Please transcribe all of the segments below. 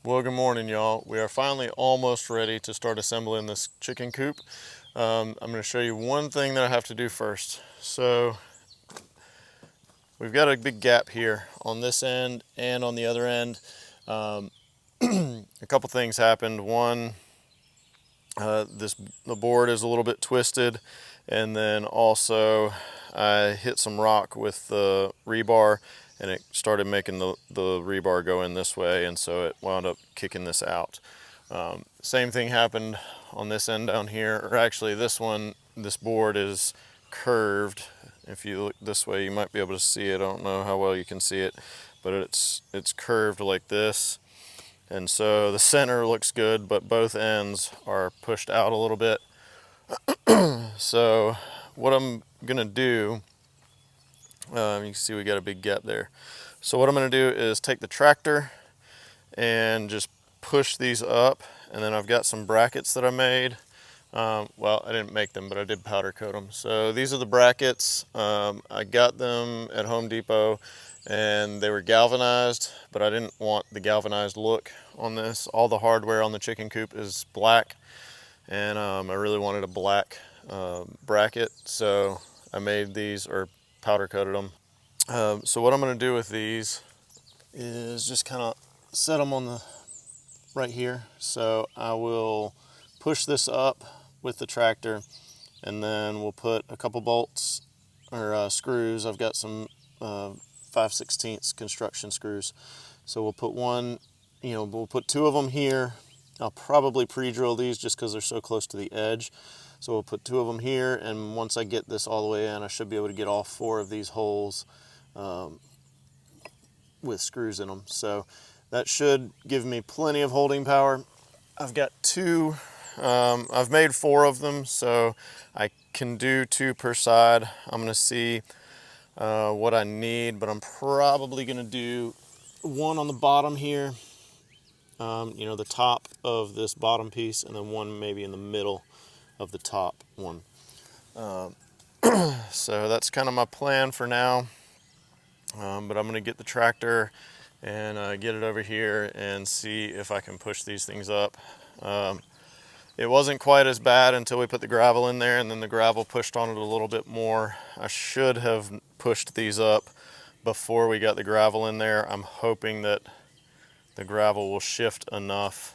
Well, good morning, y'all. We are finally almost ready to start assembling this chicken coop. I'm going to show you one thing that I have to do first. So we've got a big gap here on this end and on the other end. A couple things happened. One, the board is a little bit twisted, and then also I hit some rock with the rebar and it started making the rebar go in this way, and so it wound up kicking this out. Same thing happened on this end down here, or actually this board is curved. If you look this way, you might be able to see it. I don't know how well you can see it, but it's curved like this. And so the center looks good, but both ends are pushed out a little bit. So what I'm gonna do, you can see we got a big gap there. So what I'm gonna do is take the tractor and just push these up, and then I've got some brackets that I made. Well, I didn't make them, but I did powder coat them. So these are the brackets. I got them at Home Depot, and they were galvanized, but I didn't want the galvanized look on this. All the hardware on the chicken coop is black, and I really wanted a black bracket, so I made these, or powder coated them. So what I'm going to do with these is just kind of set them on the right here. So I will push this up with the tractor, and then we'll put a couple bolts or screws. I've got some 5/16 construction screws, so we'll put one, we'll put two of them here. I'll probably pre-drill these just because they're so close to the edge. So we'll put two of them here, and once I get this all the way in, I should be able to get all four of these holes with screws in them. So that should give me plenty of holding power. I've got two, I've made four of them, so I can do two per side. I'm gonna see what I need, but I'm probably gonna do one on the bottom here, the top of this bottom piece, and then one maybe in the middle of the top one. So that's kind of my plan for now. But I'm gonna get the tractor and get it over here and see if I can push these things up. It wasn't quite as bad until we put the gravel in there, and then the gravel pushed on it a little bit more. I should have pushed these up before we got the gravel in there. I'm hoping that the gravel will shift enough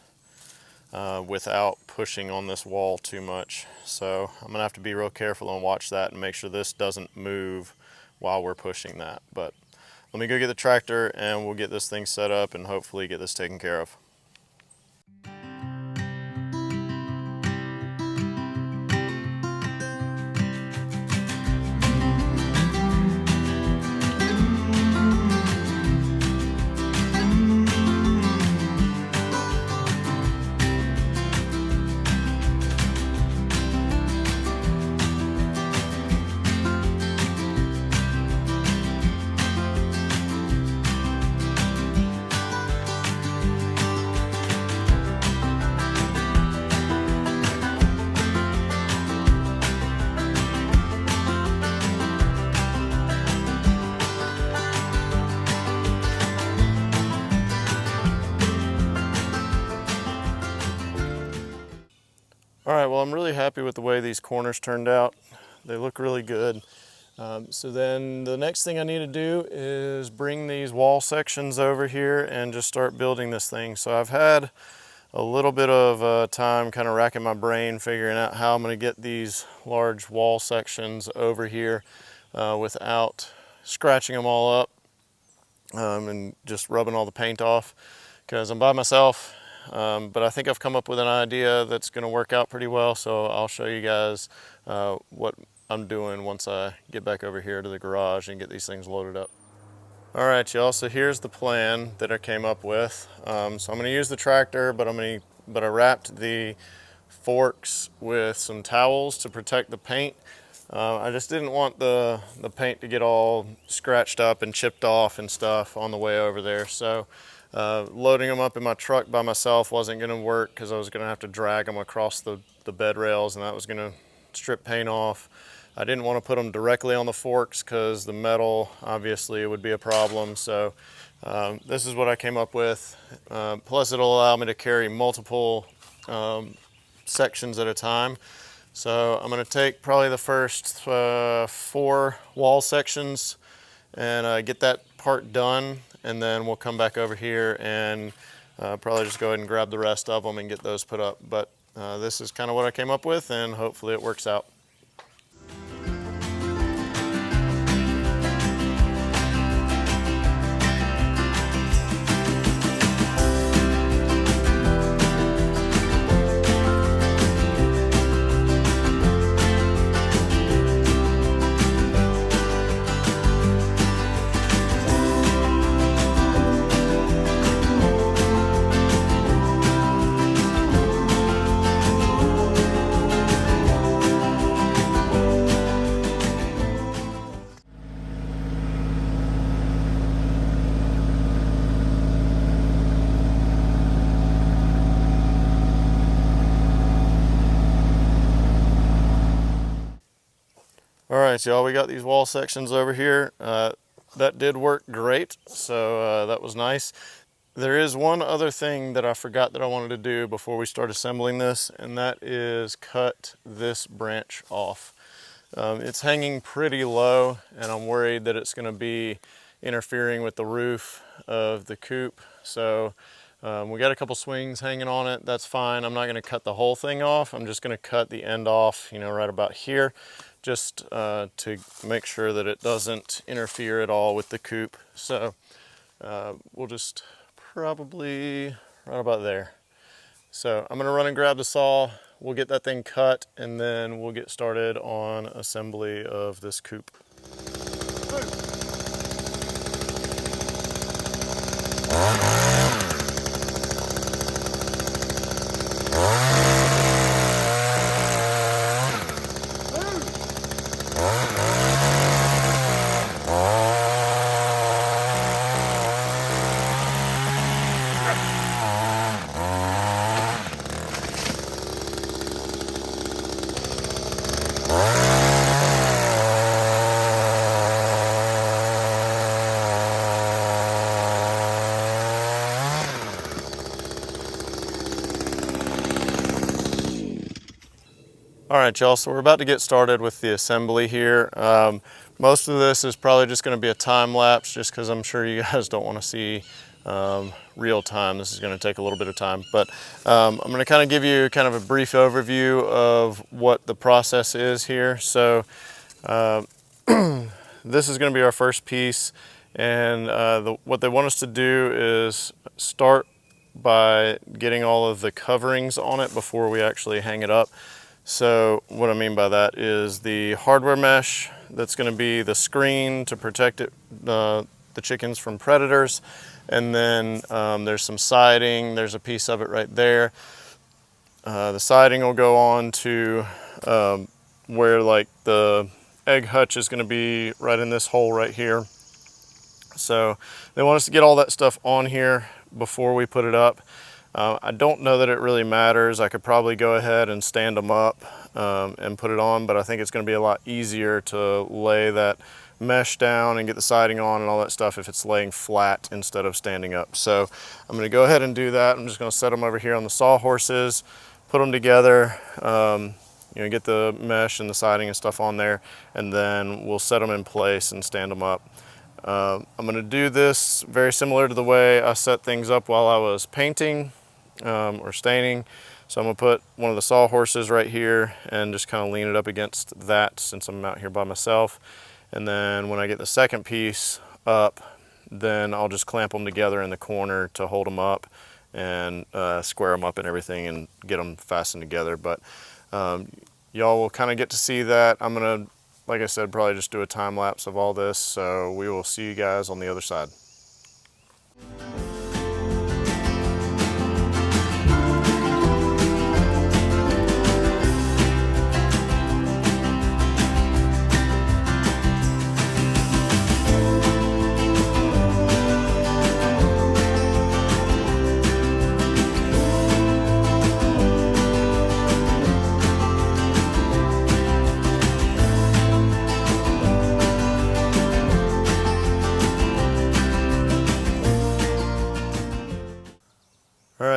without pushing on this wall too much. So I'm gonna have to be real careful and watch that and make sure this doesn't move while we're pushing that. But let me go get the tractor and we'll get this thing set up and hopefully get this taken care of. All right, well, I'm really happy with the way these corners turned out. They look really good. So then the next thing I need to do is bring these wall sections over here and just start building this thing. So I've had a little bit of time kind of racking my brain figuring out how I'm going to get these large wall sections over here without scratching them all up and just rubbing all the paint off, because I'm by myself. But I think I've come up with an idea that's going to work out pretty well, so I'll show you guys what I'm doing once I get back over here to the garage and get these things loaded up. All right, y'all, so here's the plan that I came up with. So I'm going to use the tractor, but I wrapped the forks with some towels to protect the paint. I just didn't want the paint to get all scratched up and chipped off and stuff on the way over there. So loading them up in my truck by myself wasn't going to work because I was going to have to drag them across the bed rails, and that was going to strip paint off. I didn't want to put them directly on the forks because the metal, obviously, would be a problem. So This is what I came up with. Plus it'll allow me to carry multiple sections at a time. So I'm going to take probably the first 4 wall sections and get that part done, and then we'll come back over here and probably just go ahead and grab the rest of them and get those put up. But this is kind of what I came up with, and hopefully it works out. All right, y'all, we got these wall sections over here. That did work great, so that was nice. There is one other thing that I forgot that I wanted to do before we start assembling this, and that is cut this branch off. It's hanging pretty low, and I'm worried that it's going to be interfering with the roof of the coop. So we got a couple swings hanging on it. That's fine. I'm not going to cut the whole thing off. I'm just going to cut the end off, you know, right about here, just to make sure that it doesn't interfere at all with the coop. So we'll just probably right about there. So I'm going to run and grab the saw. We'll get that thing cut, and then we'll get started on assembly of this coop. All right, y'all, so we're about to get started with the assembly here. Most of this is probably just gonna be a time lapse, just because I'm sure you guys don't wanna see real time. This is gonna take a little bit of time, but I'm gonna kind of give you kind of a brief overview of what the process is here. So this is gonna be our first piece, and what they want us to do is start by getting all of the coverings on it before we actually hang it up. So what I mean by that is the hardware mesh that's going to be the screen to protect it, the chickens from predators, and then there's some siding. There's a piece of it right there. The siding will go on to where like the egg hutch is going to be right in this hole right here. So they want us to get all that stuff on here before we put it up. I don't know that it really matters. I could probably go ahead and stand them up and put it on, but I think it's going to be a lot easier to lay that mesh down and get the siding on and all that stuff if it's laying flat instead of standing up. So I'm going to go ahead and do that. I'm just going to set them over here on the sawhorses, put them together, you know, get the mesh and the siding and stuff on there, and then we'll set them in place and stand them up. I'm going to do this very similar to the way I set things up while I was painting or staining. So I'm going to put one of the sawhorses right here and just kind of lean it up against that since I'm out here by myself. And then when I get the second piece up, then I'll just clamp them together in the corner to hold them up and square them up and everything and get them fastened together. But y'all will kind of get to see that. I'm going to, like I said, probably just do a time lapse of all this. So we will see you guys on the other side.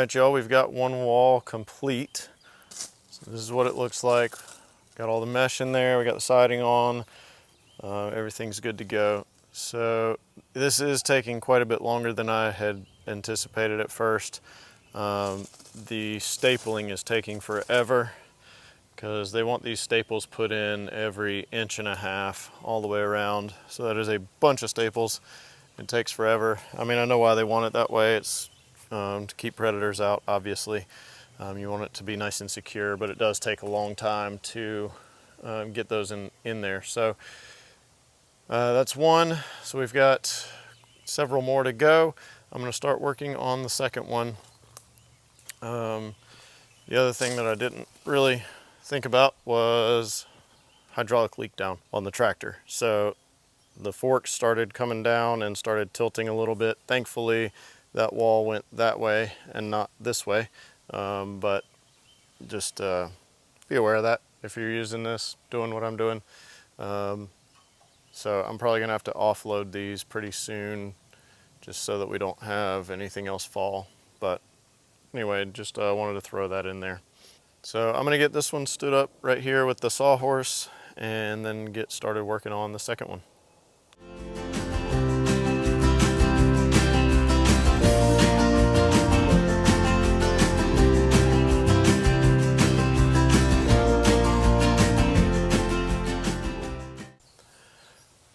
right, y'all, we've got one wall complete. So this is what it looks like. Got all the mesh in there, we got the siding on, everything's good to go. So this is taking quite a bit longer than I had anticipated at first. The stapling is taking forever because they want these staples put in every 1.5 inches all the way around. So that is a bunch of staples. It takes forever. I mean, I know why they want it that way. It's to keep predators out, obviously. You want it to be nice and secure, but it does take a long time to get those in there. So that's one. So we've got several more to go. I'm going to start working on the second one. The other thing that I didn't really think about was hydraulic leak down on the tractor. So the forks started coming down and started tilting a little bit. Thankfully, that wall went that way and not this way. But just be aware of that if you're using this, doing what I'm doing. So I'm probably gonna have to offload these pretty soon just so that we don't have anything else fall. But anyway, just wanted to throw that in there. So I'm gonna get this one stood up right here with the sawhorse and then get started working on the second one.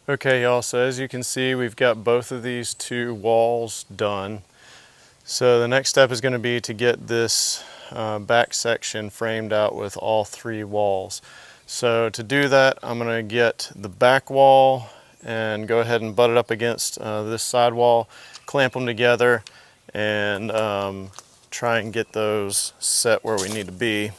Okay, y'all, so as you can see, we've got both of these two walls done. So the next step is going to be to get this back section framed out with all 3 walls. So to do that, I'm going to get the back wall and go ahead and butt it up against this side wall, clamp them together, and try and get those set where we need to be.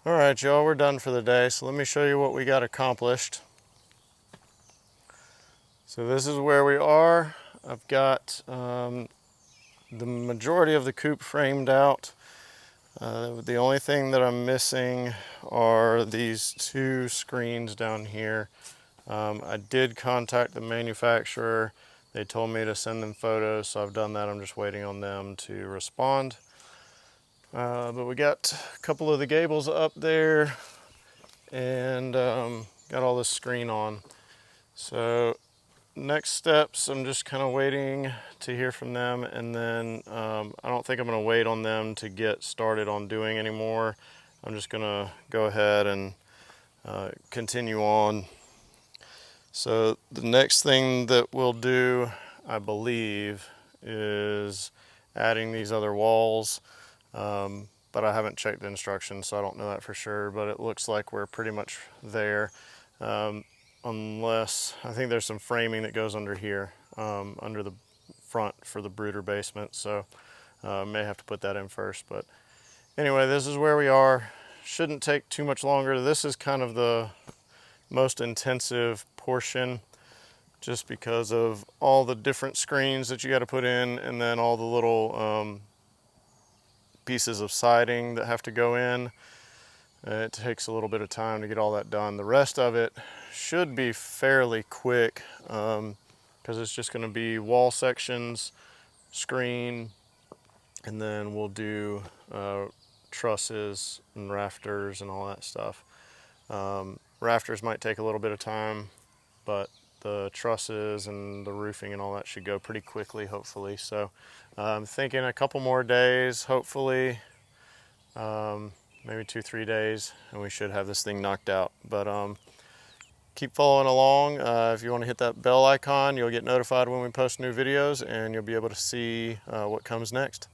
All right, y'all, we're done for the day. So let me show you what we got accomplished. So this is where we are. I've got the majority of the coop framed out. The only thing that I'm missing are these 2 screens down here. I did contact the manufacturer. They told me to send them photos, so I've done that. I'm just waiting on them to respond. But we got a couple of the gables up there and got all this screen on. So next steps, I'm just kind of waiting to hear from them, and then I don't think I'm going to wait on them to get started on doing any more. I'm just going to go ahead and continue on. So the next thing that we'll do, I believe, is adding these other walls. But I haven't checked the instructions, so I don't know that for sure, but it looks like we're pretty much there. Unless, I think there's some framing that goes under here, under the front for the brooder basement, so may have to put that in first. But anyway, this is where we are. Shouldn't take too much longer. This is kind of the most intensive portion, just because of all the different screens that you got to put in, and then all the little pieces of siding that have to go in. It takes a little bit of time to get all that done. The rest of it should be fairly quick because it's just going to be wall sections, screen, and then we'll do trusses and rafters and all that stuff. Rafters might take a little bit of time, but the trusses and the roofing and all that should go pretty quickly, hopefully. So I'm thinking a couple more days, hopefully, maybe 2-3 days, and we should have this thing knocked out. But keep following along. If you want to hit that bell icon, you'll get notified when we post new videos, and you'll be able to see what comes next.